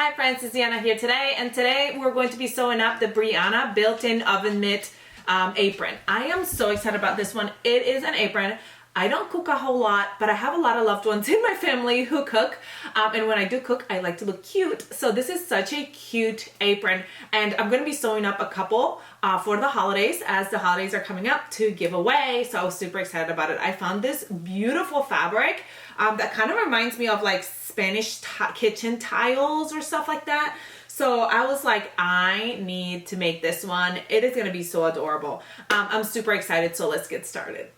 Hi friends, it's Brianna here today, and today we're going to be sewing up the Brianna built-in oven mitt apron. I am so excited about this one. It is an apron. I don't cook a whole lot, but I have a lot of loved ones in my family who cook, and when I do cook, I like to look cute. So this is such a cute apron, and I'm going to be sewing up a couple for the holidays, as the holidays are coming up, to give away. So I was super excited about it. I found this beautiful fabric that kind of reminds me of like Spanish kitchen tiles or stuff like that. So I was like, I need to make this one. It is going to be so adorable. I'm super excited, so let's get started.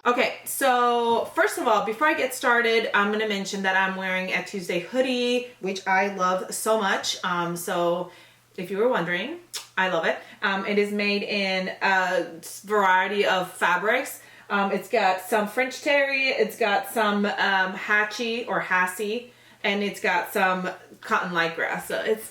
Okay, so first of all, before I get started, I'm going to mention that I'm wearing a Tuesday hoodie, which I love so much. So if you were wondering, I love it. It is made in a variety of fabrics. It's got some French terry, it's got some hatchie or hassie, and it's got some cotton light grass. So it's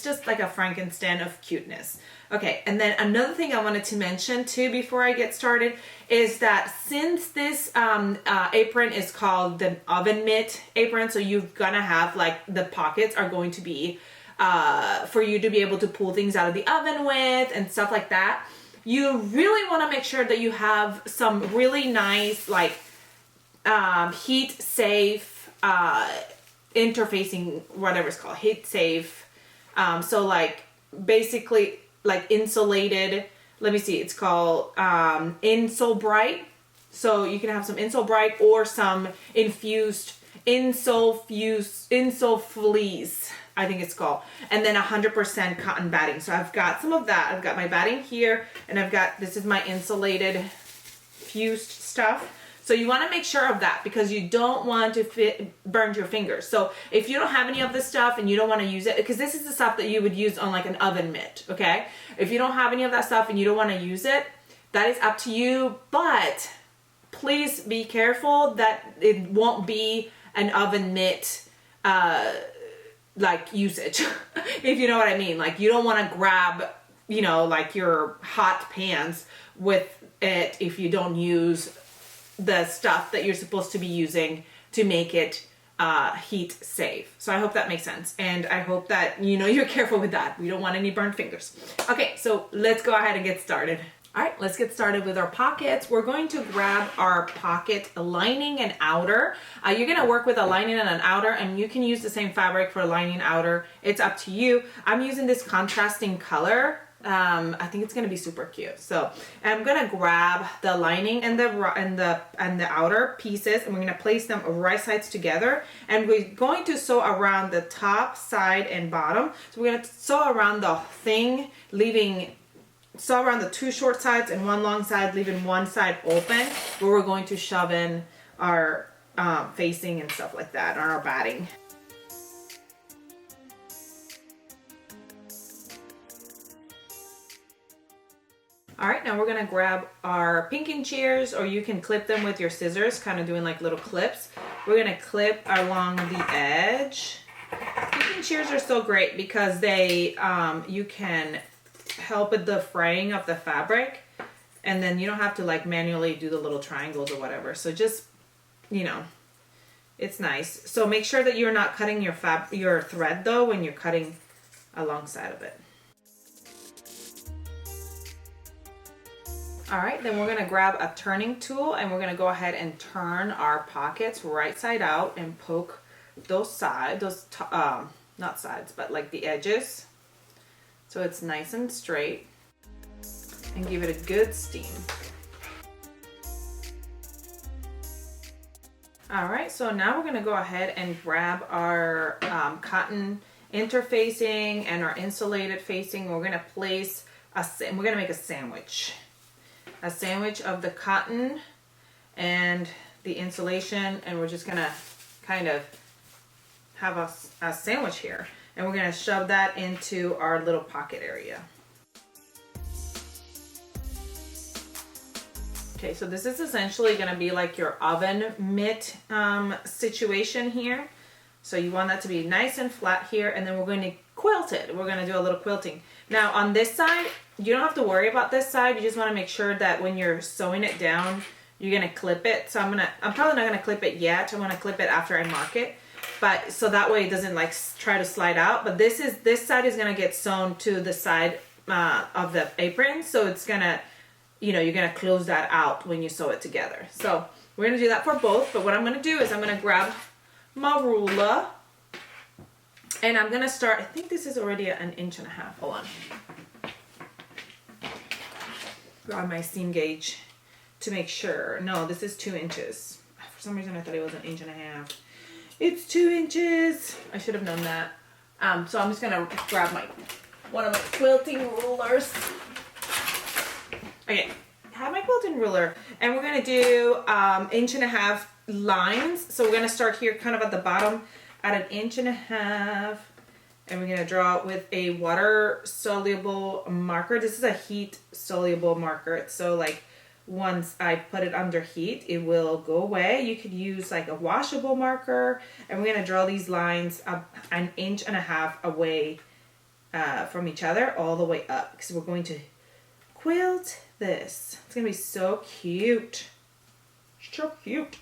just like a Frankenstein of cuteness. Okay, and then another thing I wanted to mention too before I get started is that since this apron is called the oven mitt apron, so you're gonna have like the pockets are going to be for you to be able to pull things out of the oven with and stuff like that. You really want to make sure that you have some really nice like heat safe interfacing, whatever it's called, heat safe. So like basically like insulated, let me see, it's called Insole Bright. So you can have some Insole Bright or some infused Insole Fleece, I think it's called, and then 100% cotton batting. So I've got some of that. I've got my batting here, and I've got, this is my insulated fused stuff. So you want to make sure of that because you don't want to burn your fingers. So if you don't have any of this stuff and you don't want to use it, because this is the stuff that you would use on like an oven mitt, okay? If you don't have any of that stuff and you don't want to use it, that is up to you, but please be careful that it won't be an oven mitt like usage, if you know what I mean. Like you don't want to grab, you know, like your hot pans with it if you don't use the stuff that you're supposed to be using to make it heat safe. So I hope that makes sense, and I hope that you know you're careful with that. We don't want any burnt fingers. Okay, so let's go ahead and get started. All right, let's get started with our pockets. We're going to grab our pocket lining and outer. You're gonna work with a lining and an outer, and you can use the same fabric for lining and outer. It's up to you. I'm using this contrasting color. I think it's gonna be super cute. So I'm gonna grab the lining and the outer pieces, and we're gonna place them right sides together, and we're going to sew around the top, side, and bottom. So we're gonna sew around the thing, sew around the two short sides and one long side, leaving one side open, where we're going to shove in our facing and stuff like that, or our batting. All right, now we're gonna grab our pinking shears, or you can clip them with your scissors, kind of doing like little clips. We're gonna clip along the edge. Pinking shears are so great because they, you can help with the fraying of the fabric, and then you don't have to like manually do the little triangles or whatever. So just, you know, it's nice. So make sure that you're not cutting your thread though when you're cutting alongside of it. All right, then we're gonna grab a turning tool, and we're gonna go ahead and turn our pockets right side out and poke those sides, not sides, but like the edges, so it's nice and straight, and give it a good steam. All right, so now we're gonna go ahead and grab our cotton interfacing and our insulated facing. We're gonna place we're gonna make a sandwich of the cotton and the insulation, and we're just gonna kind of have a sandwich here, and we're gonna shove that into our little pocket area. Okay, so this is essentially gonna be like your oven mitt situation here. So you want that to be nice and flat here, and then we're going to quilt it. We're going to do a little quilting. Now on this side, you don't have to worry about this side. You just want to make sure that when you're sewing it down, you're gonna clip it. So I'm probably not gonna clip it yet. I'm gonna clip it after I mark it. But so that way it doesn't like try to slide out. But this side is gonna get sewn to the side of the apron. So it's gonna, you know, you're gonna close that out when you sew it together. So we're gonna do that for both. But what I'm gonna do is I'm gonna grab my ruler and I'm gonna start, I think this is already 1.5 inches. Hold on. Grab my seam gauge to make sure. No, this is 2 inches. For some reason I thought it was 1.5 inches. It's 2 inches. I should have known that. So I'm just gonna grab one of my quilting rulers. Okay, I have my quilting ruler, and we're gonna do 1.5 inch lines. So we're gonna start here kind of at the bottom at 1.5 inches, and we're gonna draw with a water soluble marker. This is a heat soluble marker. So like once I put it under heat, it will go away. You could use like a washable marker, and we're gonna draw these lines 1.5 inches away from each other all the way up, because we're going to quilt this. It's gonna be so cute. So cute.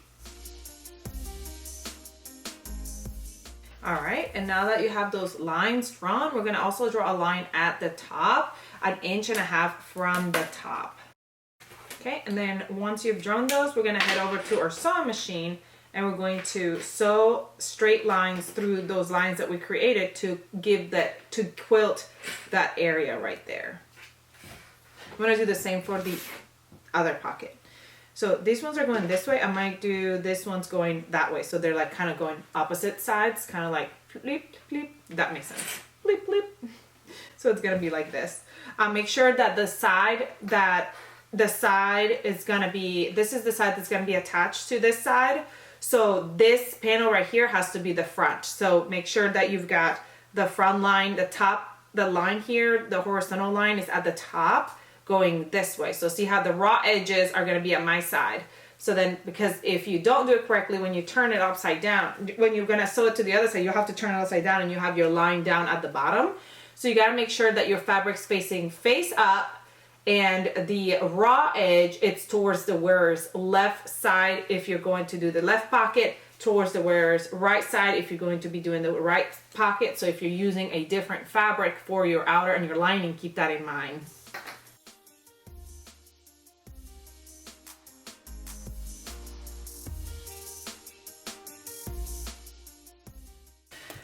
All right, and now that you have those lines drawn, we're gonna also draw a line at the top, 1.5 inches from the top. Okay, and then once you've drawn those, we're gonna head over to our sewing machine, and we're going to sew straight lines through those lines that we created to quilt that area right there. I'm gonna do the same for the other pocket. So these ones are going this way. I might do this one's going that way. So they're like kind of going opposite sides, kind of like bleep, bleep. That makes sense. Bleep, bleep. So it's gonna be like this. Make sure that the side is gonna be, this is the side that's gonna be attached to this side. So this panel right here has to be the front. So make sure that you've got the front line, the line here, the horizontal line is at the top going this way. So see how the raw edges are gonna be at my side. So then, because if you don't do it correctly, when you turn it upside down, when you're gonna sew it to the other side, you'll have to turn it upside down and you have your line down at the bottom. So you gotta make sure that your fabric's facing face up, and the raw edge, it's towards the wearer's left side if you're going to do the left pocket, towards the wearer's right side if you're going to be doing the right pocket. So if you're using a different fabric for your outer and your lining, keep that in mind.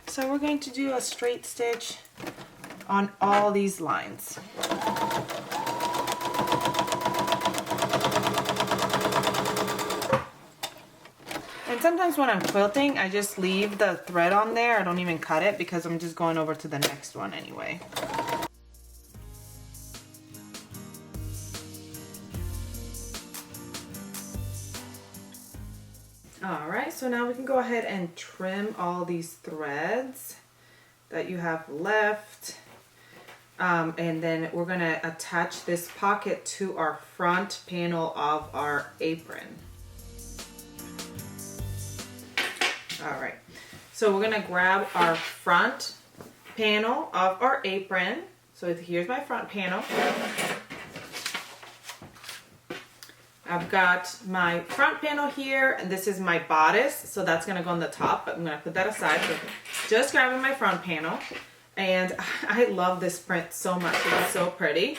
So we're going to do a straight stitch on all these lines. And sometimes when I'm quilting, I just leave the thread on there. I don't even cut it because I'm just going over to the next one anyway. All right, so now we can go ahead and trim all these threads that you have left. And then we're gonna attach this pocket to our front panel of our apron. All right, so we're gonna grab our front panel of our apron. So here's my front panel. I've got my front panel here, and this is my bodice, so that's gonna go on the top, but I'm gonna put that aside. So just grabbing my front panel, and I love this print so much. It's so pretty.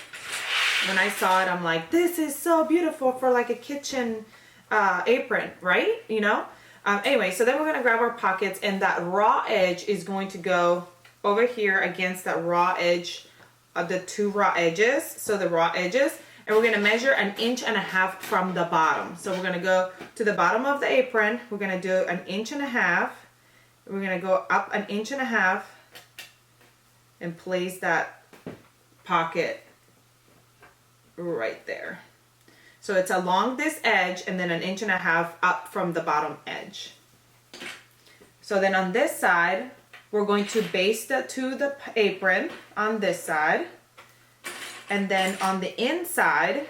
When I saw it, I'm like, this is so beautiful for like a kitchen apron, right? You know? Anyway, so then we're gonna grab our pockets, and that raw edge is going to go over here against that raw edge of the two raw edges. So the raw edges. And we're gonna measure 1.5 inches from the bottom. So we're gonna go to the bottom of the apron. We're gonna do 1.5 inches. We're gonna go up 1.5 inches and place that pocket right there. So it's along this edge and then 1.5 inches up from the bottom edge. So then on this side, we're going to baste it to the apron on this side. And then on the inside,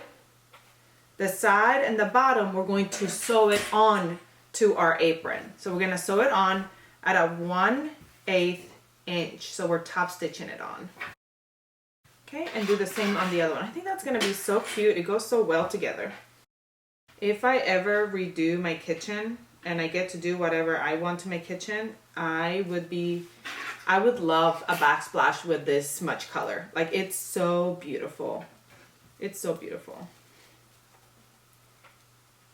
the side and the bottom, we're going to sew it on to our apron. So we're gonna sew it on at a 1/8 inch. So we're top stitching it on. Okay, and do the same on the other one. I think that's gonna be so cute. It goes so well together. If I ever redo my kitchen and I get to do whatever I want to my kitchen, I would love a backsplash with this much color. Like, it's so beautiful. It's so beautiful.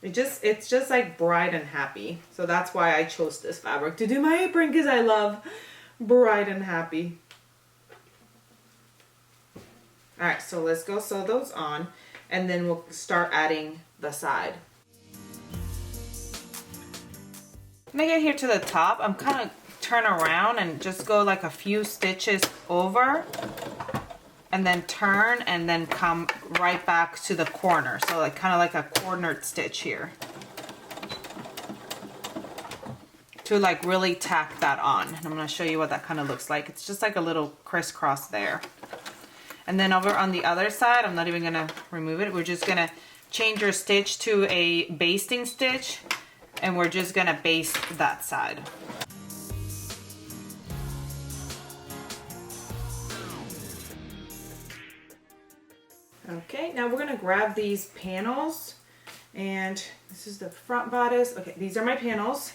It's just like bright and happy. So that's why I chose this fabric to do my apron, because I love bright and happy. All right, so let's go sew those on, and then we'll start adding the side. When I get here to the top, I'm kind of turn around and just go like a few stitches over, and then turn and then come right back to the corner. So like kind of like a cornered stitch here to like really tack that on. And I'm going to show you what that kind of looks like. It's just like a little crisscross there. And then over on the other side, I'm not even going to remove it. We're just going to change your stitch to a basting stitch, and we're just going to baste that side. Okay, now we're gonna grab these panels, and this is the front bodice. Okay, these are my panels.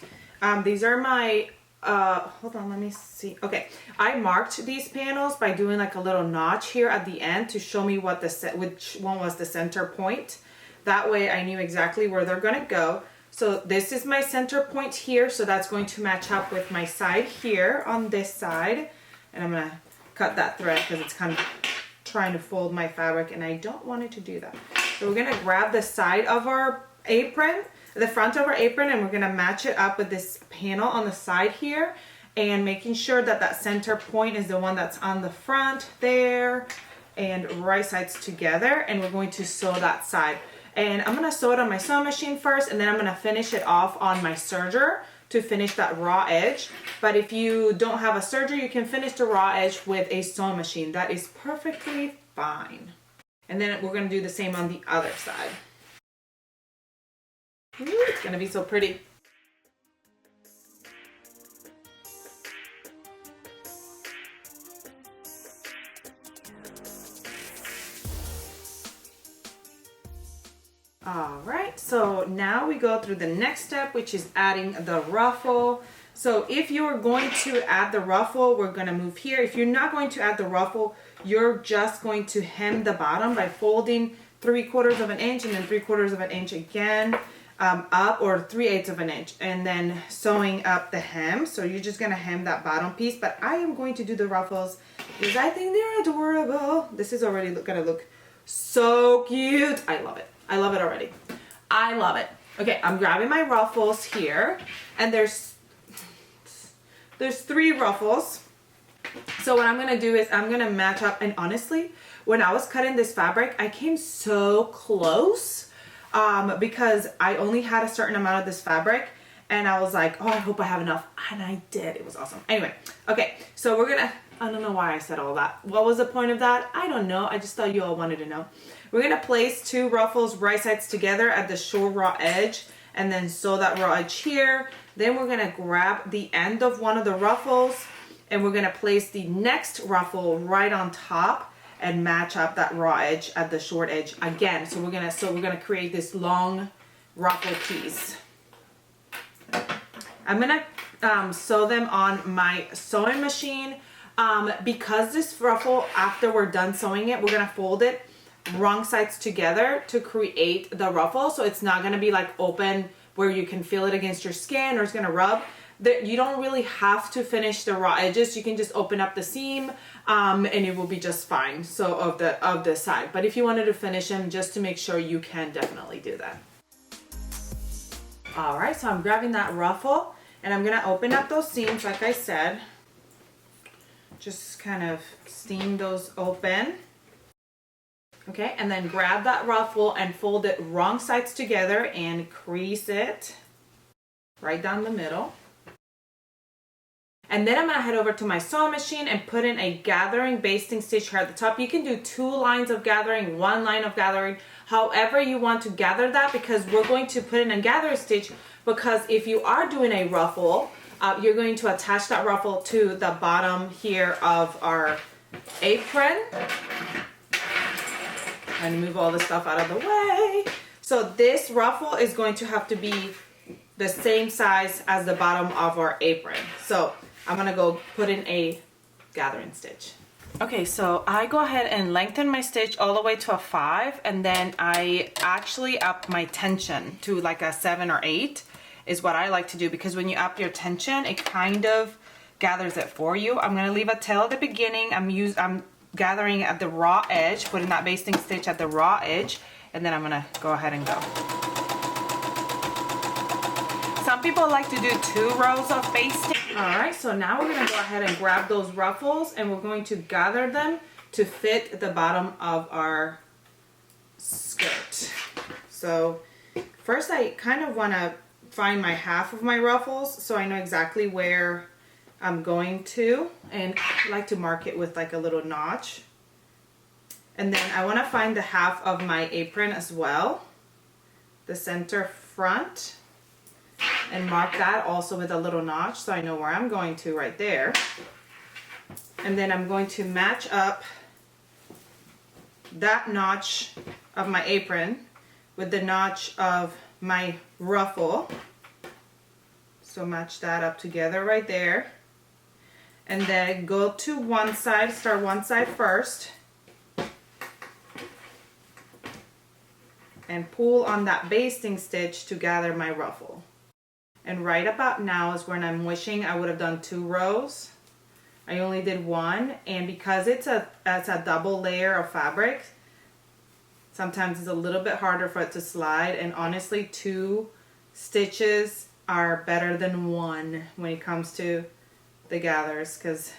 These are my, hold on, let me see. Okay, I marked these panels by doing like a little notch here at the end to show me what which one was the center point. That way I knew exactly where they're gonna go. So this is my center point here, so that's going to match up with my side here on this side. And I'm gonna cut that thread because it's kind of trying to fold my fabric, and I don't want it to do that. So we're gonna grab the side of our apron, the front of our apron, and we're gonna match it up with this panel on the side here, and making sure that that center point is the one that's on the front there, and right sides together, and we're going to sew that side. And I'm gonna sew it on my sewing machine first, and then I'm gonna finish it off on my serger to finish that raw edge. But if you don't have a serger, you can finish the raw edge with a sewing machine. That is perfectly fine. And then we're gonna do the same on the other side. Ooh, it's gonna be so pretty. All right, so now we go through the next step, which is adding the ruffle. So if you're going to add the ruffle, we're gonna move here. If you're not going to add the ruffle, you're just going to hem the bottom by folding 3/4 of an inch and then 3/4 of an inch again up, or 3/8 of an inch, and then sewing up the hem. So you're just gonna hem that bottom piece, but I am going to do the ruffles because I think they're adorable. This is already gonna look so cute. I love it. I love it already. I love it. Okay, I'm grabbing my ruffles here, and there's 3 ruffles. So what I'm gonna do is I'm gonna match up, and honestly, when I was cutting this fabric, I came so close because I only had a certain amount of this fabric, and I was like, oh, I hope I have enough, and I did. It was awesome. Anyway, okay, so we're gonna, I don't know why I said all that. What was the point of that? I don't know. I just thought you all wanted to know. We're gonna place 2 ruffles right sides together at the short raw edge, and then sew that raw edge here. Then we're gonna grab the end of one of the ruffles, and we're gonna place the next ruffle right on top and match up that raw edge at the short edge again. So we're gonna create this long ruffle piece. I'm gonna sew them on my sewing machine. Because this ruffle, after we're done sewing it, we're gonna fold it wrong sides together to create the ruffle, so it's not gonna be like open where you can feel it against your skin or it's gonna rub. You don't really have to finish the raw edges. You can just open up the seam and it will be just fine. So of the side, but if you wanted to finish them just to make sure, you can definitely do that. All right, so I'm grabbing that ruffle and I'm gonna open up those seams like I said. Just kind of seam those open. Okay, and then grab that ruffle and fold it wrong sides together and crease it right down the middle. And then I'm gonna head over to my sewing machine and put in a gathering basting stitch here at the top. You can do 2 lines of gathering, 1 line of gathering, however you want to gather that, because we're going to put in a gathering stitch, because if you are doing a ruffle, you're going to attach that ruffle to the bottom here of our apron. And move all the stuff out of the way. So this ruffle is going to have to be the same size as the bottom of our apron. So I'm gonna go put in a gathering stitch. Okay, so I go ahead and lengthen my stitch all the way to a 5, and then I actually up my tension to like a 7 or 8 is what I like to do, because when you up your tension, it kind of gathers it for you. I'm gonna leave a tail at the beginning. I'm gathering at the raw edge, putting that basting stitch at the raw edge, and then I'm gonna go ahead and go. Some people like to do 2 rows of basting. All right, so now we're gonna go ahead and grab those ruffles and we're going to gather them to fit the bottom of our skirt. So first I kind of wanna find my half of my ruffles so I know exactly where I'm going to, and I like to mark it with like a little notch. And then I wanna find the half of my apron as well, the center front, and mark that also with a little notch so I know where I'm going to right there. And then I'm going to match up that notch of my apron with the notch of my ruffle. So match that up together right there. And then go to one side, start one side first. And pull on that basting stitch to gather my ruffle. And right about now is when I'm wishing I would have done 2 rows. I only did 1, and because it's a double layer of fabric, sometimes it's a little bit harder for it to slide, and honestly 2 stitches are better than 1 when it comes to the gathers, because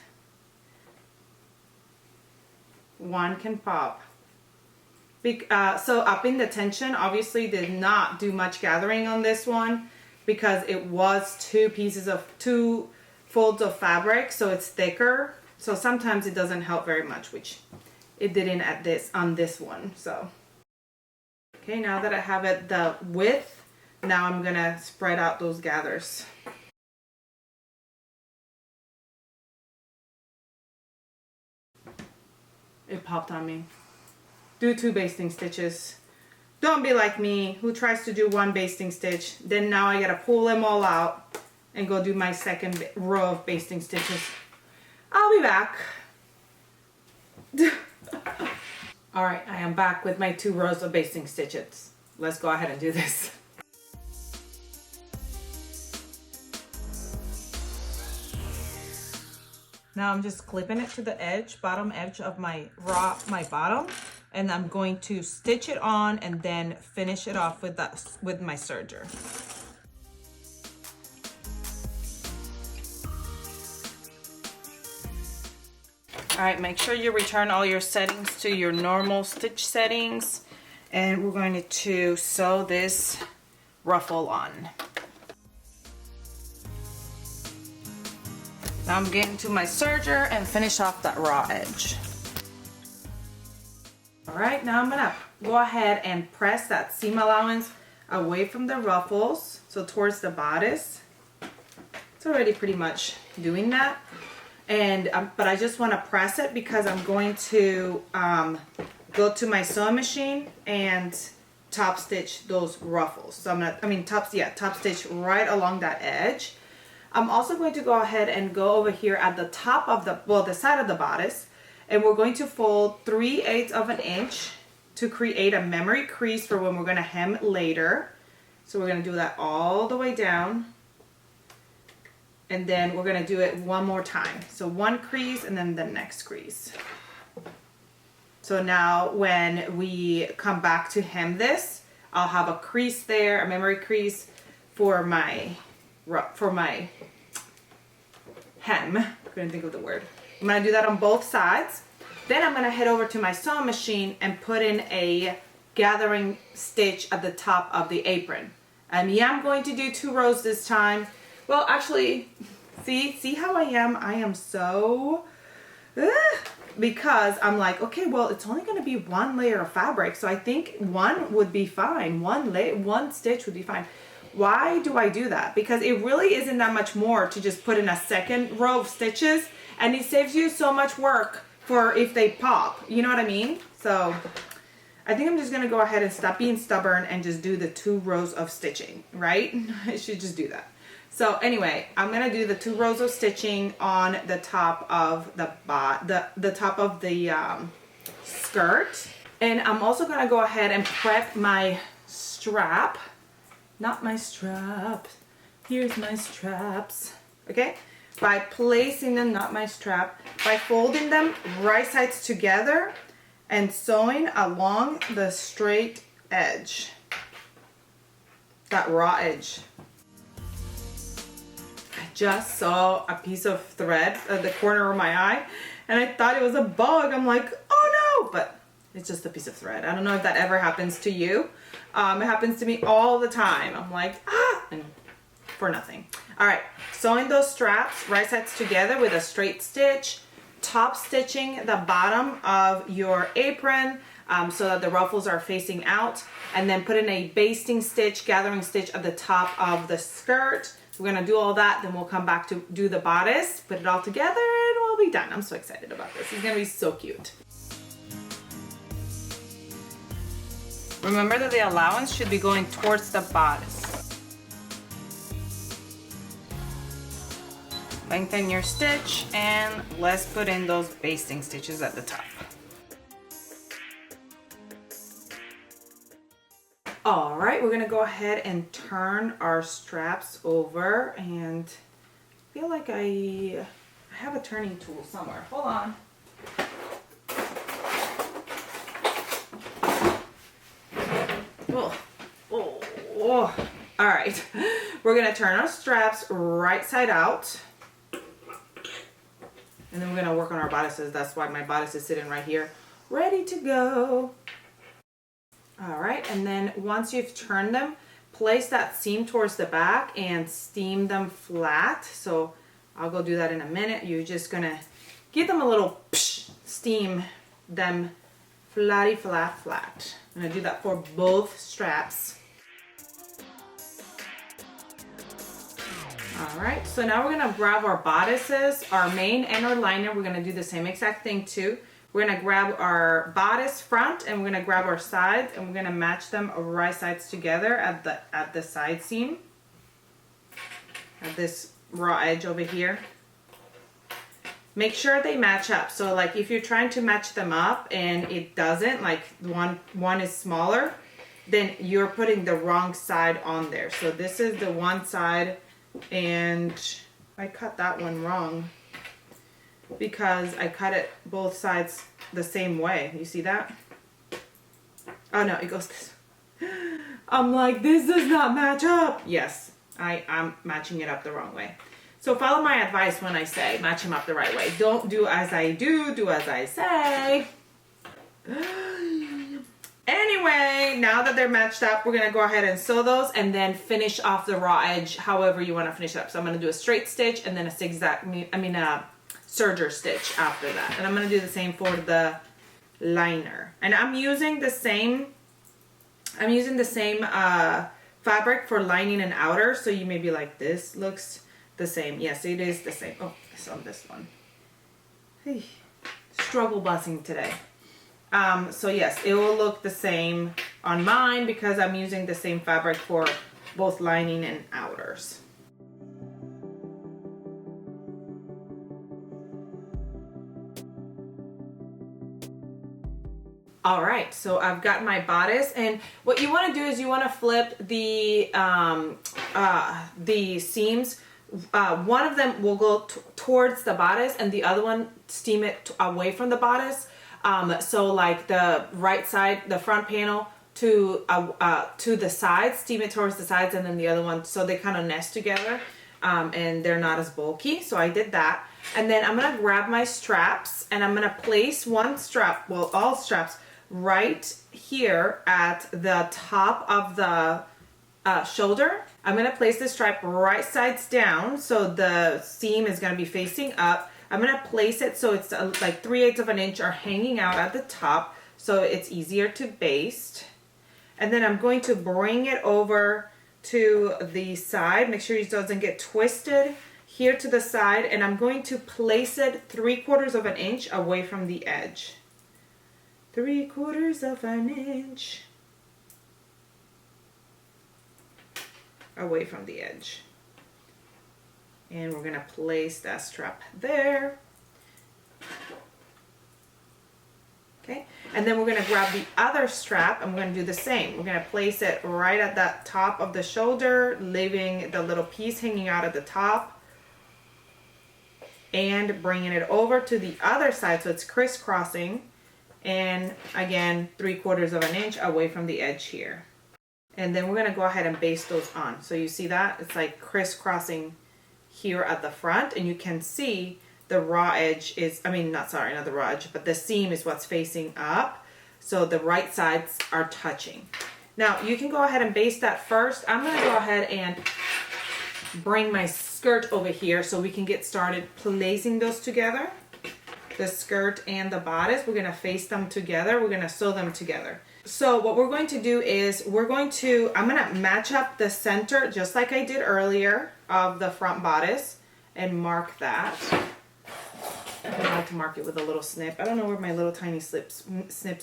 1 can pop. So upping the tension obviously did not do much gathering on this one, because it was 2 folds of fabric, so it's thicker. So sometimes it doesn't help very much, which it didn't on this one. So okay, now that I have it the width, now I'm gonna spread out those gathers. It popped on me. Do 2 basting stitches. Don't be like me, who tries to do 1 basting stitch, then now I gotta pull them all out and go do my second row of basting stitches. I'll be back. All right, I am back with my 2 rows of basting stitches. Let's go ahead and do this. Now I'm just clipping it to the edge, bottom edge of my bottom. And I'm going to stitch it on and then finish it off with my serger. All right, make sure you return all your settings to your normal stitch settings, and we're going to sew this ruffle on. Now I'm getting to my serger and finish off that raw edge. All right, now I'm gonna go ahead and press that seam allowance away from the ruffles, so towards the bodice. It's already pretty much doing that, and but I just want to press it because I'm going to go to my sewing machine and top stitch those ruffles. So I'm gonna, top stitch right along that edge. I'm also going to go ahead and go over here at the top of the side of the bodice. And we're going to fold 3/8 of an inch to create a memory crease for when we're going to hem later. So we're going to do that all the way down. And then we're going to do it one more time. So 1 crease and then the next crease. So now when we come back to hem this, I'll have a crease there, a memory crease for my hem. Couldn't think of the word. I'm going to do that on both sides. Then I'm going to head over to my sewing machine and put in a gathering stitch at the top of the apron. And yeah, I'm going to do 2 rows this time. Well, actually, see how I am? I am so... because I'm like, okay, well, it's only going to be 1 layer of fabric. So I think 1 would be fine. 1 stitch would be fine. Why do I do that? Because it really isn't that much more to just put in a second row of stitches, and it saves you so much work for if they pop, you know what I mean? So I think I'm just gonna go ahead and stop being stubborn and just do the 2 rows of stitching, right? I should just do that. So anyway, I'm gonna do the 2 rows of stitching on the top of the top of the skirt. And I'm also gonna go ahead and prep my strap. Not my strap. Here's my straps. Okay? By placing them, not my strap, by folding them right sides together and sewing along the straight edge. That raw edge. I just saw a piece of thread at the corner of my eye and I thought it was a bug. I'm like, oh no, but it's just a piece of thread. I don't know if that ever happens to you. It happens to me all the time. I'm like, ah, and for nothing. All right, sewing those straps right sides together with a straight stitch, top stitching the bottom of your apron so that the ruffles are facing out, and then putting a basting stitch, gathering stitch at the top of the skirt. We're gonna do all that, then we'll come back to do the bodice, put it all together, and we'll be done. I'm so excited about this. It's gonna be so cute. Remember that the allowance should be going towards the bodice. Lengthen your stitch and let's put in those basting stitches at the top. All right, we're gonna go ahead and turn our straps over, and I feel like I have a turning tool somewhere. Hold on. Oh. All right, we're gonna turn our straps right side out. And then we're gonna work on our bodices. That's why my bodice is sitting right here, ready to go. All right, and then once you've turned them, place that seam towards the back and steam them flat. So I'll go do that in a minute. You're just gonna give them a little steam them flatty flat flat. I'm gonna do that for both straps. All right, so now we're gonna grab our bodices, our main and our liner. We're gonna do the same exact thing too. We're gonna grab our bodice front and we're gonna grab our sides and we're gonna match them right sides together at the side seam, at this raw edge over here. Make sure they match up. So like if you're trying to match them up and it doesn't, like one is smaller, then you're putting the wrong side on there. So this is the one side, and I cut that one wrong because I cut it both sides the same way. You see that? Oh no, it goes this. I'm like, this does not match up. Yes, I'm matching it up the wrong way. So follow my advice when I say match them up the right way. Don't do as I do, do as I say. Anyway, now that they're matched up, we're gonna go ahead and sew those and then finish off the raw edge however you wanna finish it up. So I'm gonna do a straight stitch and then a zigzag, a serger stitch after that. And I'm gonna do the same for the liner. And I'm using the same fabric for lining and outer. So you may be like, this looks the same. Yes, it is the same. Oh, it's on this one. Hey, struggle busing today. So yes, it will look the same on mine because I'm using the same fabric for both lining and outers. All right, so I've got my bodice, and what you want to do is you want to flip the seams. One of them will go towards the bodice and the other one steam it away from the bodice. So like the right side, the front panel to the sides, steam it towards the sides, and then the other one, so they kind of nest together and they're not as bulky. So I did that. And then I'm going to grab my straps and I'm going to place one strap, well, all straps right here at the top of the shoulder. I'm going to place the strap right sides down, so the seam is going to be facing up. I'm going to place it so it's like 3/8 of an inch are hanging out at the top, so it's easier to baste. And then I'm going to bring it over to the side. Make sure it doesn't get twisted here to the side, and I'm going to place it 3/4 of an inch away from the edge. 3/4 of an inch away from the edge. And we're gonna place that strap there. Okay, and then we're gonna grab the other strap and we're gonna do the same. We're gonna place it right at that top of the shoulder, leaving the little piece hanging out at the top, and bringing it over to the other side so it's crisscrossing, and again 3/4 of an inch away from the edge here. And then we're gonna go ahead and baste those on. So you see that? It's like crisscrossing here at the front, and you can see the raw edge is, I mean, not the raw edge, but the seam is what's facing up. So the right sides are touching. Now you can go ahead and baste that first. I'm gonna go ahead and bring my skirt over here so we can get started placing those together. The skirt and the bodice, we're gonna face them together. We're gonna sew them together. So what we're going to do is I'm gonna match up the center just like I did earlier of the front bodice and mark that. I like to mark it with a little snip. I don't know where my little tiny snips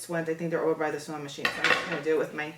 went. I think they're over by the sewing machine. So I'm just gonna do it with my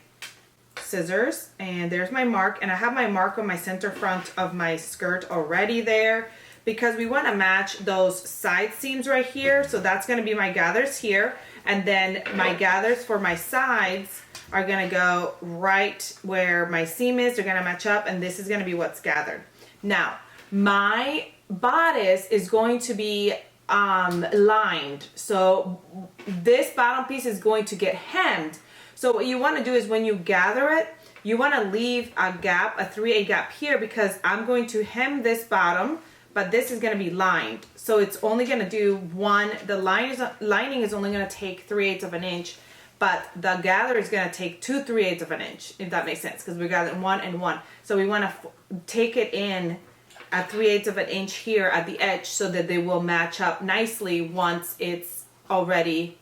scissors. And there's my mark. And I have my mark on my center front of my skirt already there because we wanna match those side seams right here. So that's gonna be my gathers here. And then my gathers for my sides are gonna go right where my seam is. They're gonna match up, and this is gonna be what's gathered. Now, my bodice is going to be lined. So this bottom piece is going to get hemmed. So what you wanna do is when you gather it, you wanna leave a gap, a 3/8 gap here, because I'm going to hem this bottom, but this is gonna be lined. So it's only gonna do the lining is only gonna take 3/8 of an inch, but the gather is gonna take 2 3/8 of an inch, if that makes sense, because we're gathering 1 and 1. So we wanna take it in at 3/8 of an inch here at the edge so that they will match up nicely once it's already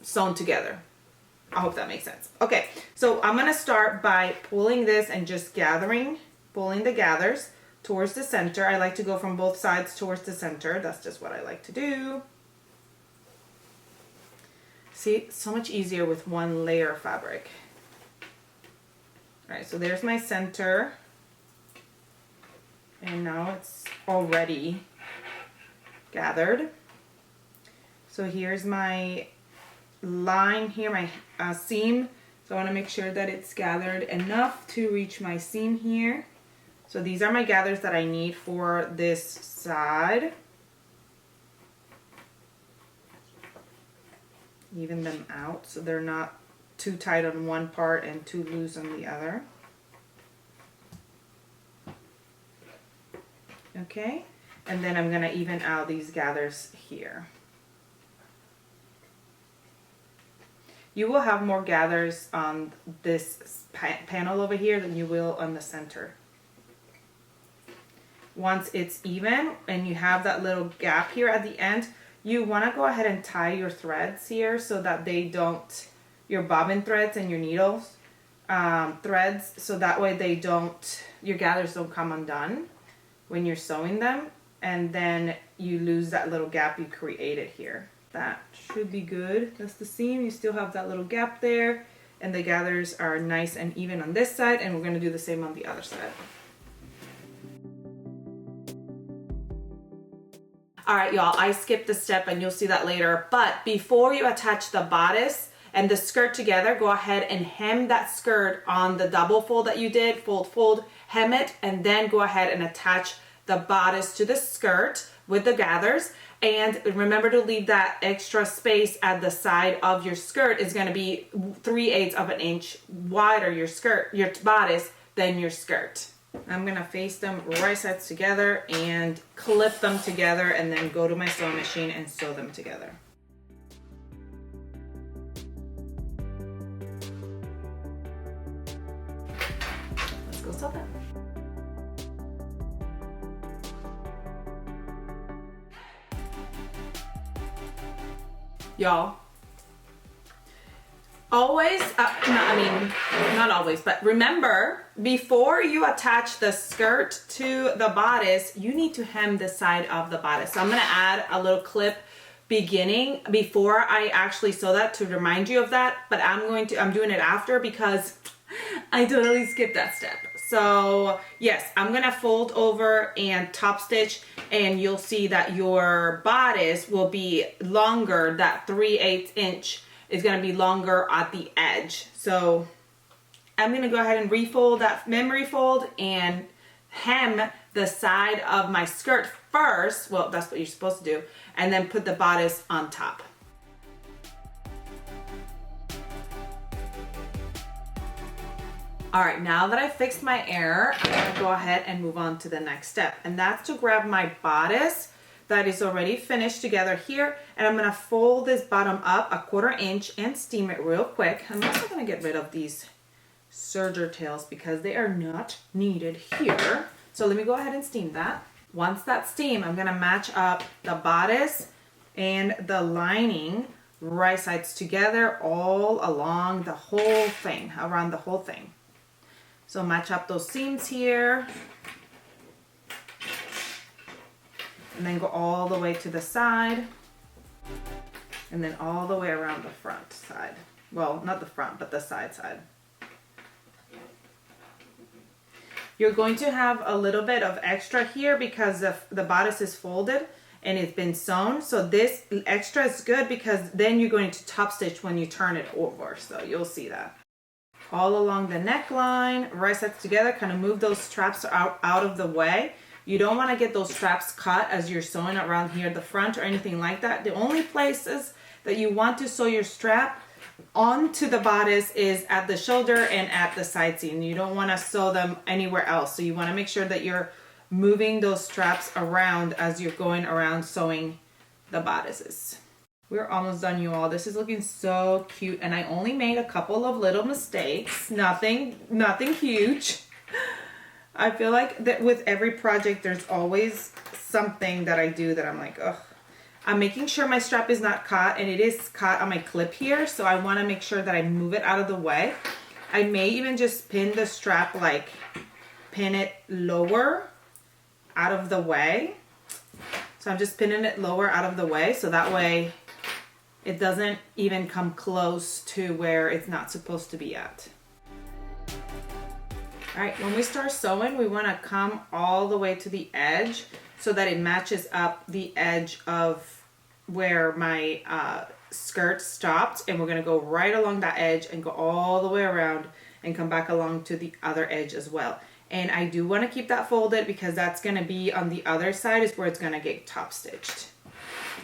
sewn together. I hope that makes sense. Okay, so I'm gonna start by pulling this and just pulling the gathers towards the center. I like to go from both sides towards the center. That's just what I like to do. See, so much easier with one layer of fabric. All right, so there's my center. And now it's already gathered. So here's my line here, my seam. So I want to make sure that it's gathered enough to reach my seam here. So these are my gathers that I need for this side. Even them out so they're not too tight on one part and too loose on the other. Okay, and then I'm gonna even out these gathers here. You will have more gathers on this panel over here than you will on the center. Once it's even and you have that little gap here at the end, you wanna go ahead and tie your threads here so that they don't, your bobbin threads and your needles threads, so that way your gathers don't come undone when you're sewing them, and then you lose that little gap you created here. That should be good. That's the seam. You still have that little gap there, and the gathers are nice and even on this side, and we're gonna do the same on the other side. All right, y'all, I skipped the step and you'll see that later, but before you attach the bodice and the skirt together, go ahead and hem that skirt on the double fold that you did, fold, hem it, and then go ahead and attach the bodice to the skirt with the gathers. And remember to leave that extra space at the side of your skirt. Is going to be 3/8 of an inch wider, your bodice, than your skirt. I'm going to face them right sides together and clip them together, and then go to my sewing machine and sew them together. Let's go sew them. Y'all, always, not always, but remember, before you attach the skirt to the bodice, you need to hem the side of the bodice. So I'm gonna add a little clip beginning before I actually sew that to remind you of that, but I'm doing it after because I totally skipped that step. So yes, I'm gonna fold over and top stitch, and you'll see that your bodice will be longer. That 3/8 inch is gonna be longer at the edge. So I'm gonna go ahead and refold that memory fold and hem the side of my skirt first. Well, that's what you're supposed to do, and then put the bodice on top. All right, now that I fixed my error, I'm gonna go ahead and move on to the next step, and that's to grab my bodice that is already finished together here, and I'm gonna fold this bottom up a 1/4 inch and steam it real quick. I'm also gonna get rid of these serger tails because they are not needed here. So let me go ahead and steam that. Once that's steamed, I'm gonna match up the bodice and the lining right sides together all along the whole thing, around the whole thing. So match up those seams here, and then go all the way to the side, and then all the way around the front side. Well, not the front, but the side. You're going to have a little bit of extra here because the bodice is folded and it's been sewn. So this extra is good because then you're going to top stitch when you turn it over. So you'll see that. All along the neckline, right sides together, kind of move those straps out of the way. You don't want to get those straps cut as you're sewing around here at the front or anything like that. The only places that you want to sew your strap onto the bodice is at the shoulder and at the side seam. You don't want to sew them anywhere else. So you want to make sure that you're moving those straps around as you're going around sewing the bodices. We're almost done, you all. This is looking so cute, and I only made a couple of little mistakes. Nothing huge. I feel like that with every project there's always something that I do that I'm like, ugh. I'm making sure my strap is not caught, and it is caught on my clip here, so I want to make sure that I move it out of the way. I may even just pin the strap, like pin it lower out of the way. So I'm just pinning it lower out of the way, so that way it doesn't even come close to where it's not supposed to be at. All right, when we start sewing, we want to come all the way to the edge so that it matches up the edge of where my skirt stopped, and we're going to go right along that edge and go all the way around and come back along to the other edge as well. And I do want to keep that folded because that's going to be on the other side is where it's going to get top stitched.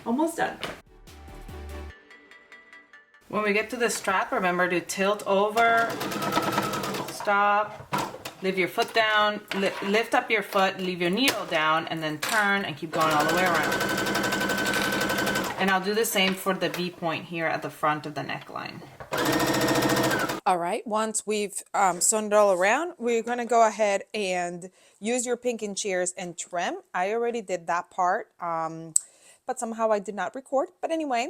Almost done. When we get to the strap, remember to tilt over, stop, leave your foot down, lift up your foot, leave your needle down, and then turn and keep going all the way around. And I'll do the same for the V point here at the front of the neckline. All right, once we've sewn it all around, we're gonna go ahead and use your pinking shears and trim. I already did that part, but somehow I did not record. But anyway,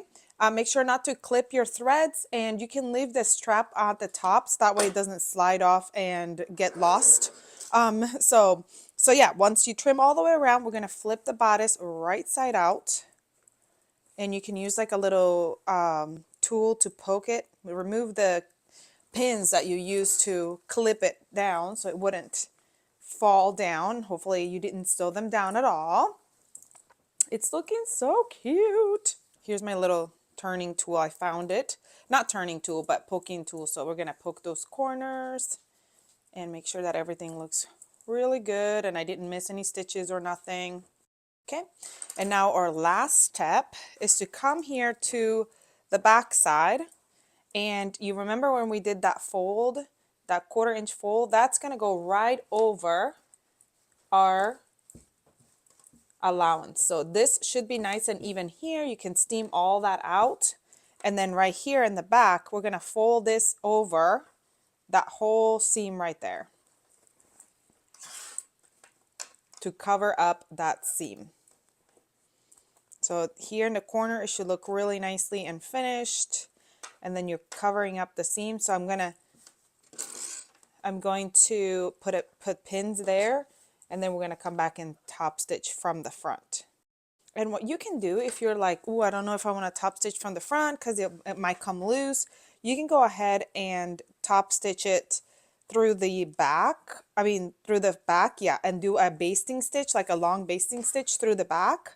make sure not to clip your threads, and you can leave the strap at the tops. That way it doesn't slide off and get lost. So yeah, once you trim all the way around, we're gonna flip the bodice right side out. And you can use like a little tool to poke it. Remove the pins that you use to clip it down so it wouldn't fall down. Hopefully you didn't sew them down at all. It's looking so cute. Here's my little turning tool. I found it. Not turning tool, but poking tool. So we're going to poke those corners and make sure that everything looks really good and I didn't miss any stitches or nothing. Okay, and now our last step is to come here to the back side. And you remember when we did that fold, that 1/4 inch fold, that's going to go right over our allowance. So this should be nice and even here. You can steam all that out. And then right here in the back, we're going to fold this over that whole seam right there to cover up that seam. So here in the corner, it should look really nicely and finished. And then you're covering up the seam. So I'm going to put pins there, and then we're going to come back and top stitch from the front. And what you can do if you're like, oh, I don't know if I want to top stitch from the front because it might come loose, you can go ahead and top stitch it through the back. I mean, through the back, yeah, and do a basting stitch, like a long basting stitch through the back,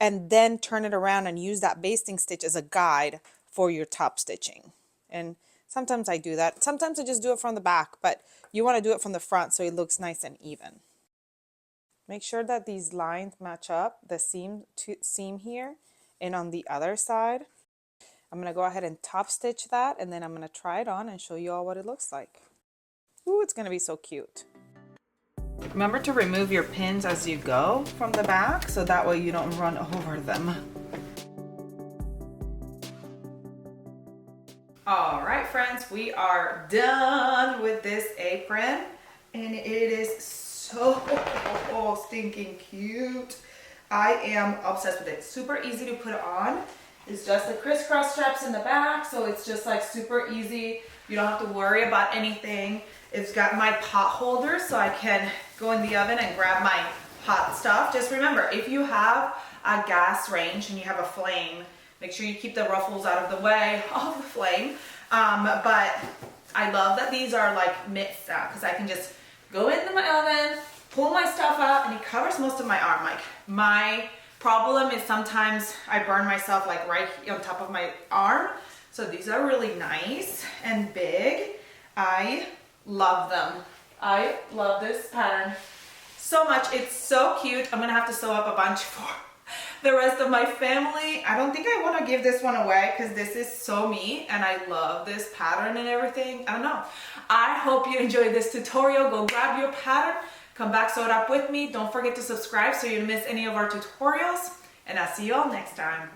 and then turn it around and use that basting stitch as a guide for your top stitching. And sometimes I do that. Sometimes I just do it from the back, but you want to do it from the front so it looks nice and even. Make sure that these lines match up, the seam here and on the other side. I'm going to go ahead and top stitch that, and then I'm going to try it on and show you all what it looks like. Ooh, it's going to be so cute. Remember to remove your pins as you go from the back so that way you don't run over them. All right, friends, we are done with this apron, and it is so stinking cute. I am obsessed with it. Super easy to put on. It's just the crisscross straps in the back, so it's just like super easy. You don't have to worry about anything. It's got my pot holder so I can go in the oven and grab my hot stuff. Just remember, if you have a gas range and you have a flame, make sure you keep the ruffles out of the way of the flame. But I love that these are like mitt style because I can just go into my oven, pull my stuff out, and it covers most of my arm. Like, my problem is sometimes I burn myself like right on top of my arm. So these are really nice and big. I love them. I love this pattern so much. It's so cute. I'm gonna have to sew up a bunch for the rest of my family. I don't think I want to give this one away because this is so me and I love this pattern and everything. I don't know. I hope you enjoyed this tutorial. Go grab your pattern, come back, sew it up with me. Don't forget to subscribe so you don't miss any of our tutorials, and I'll see you all next time.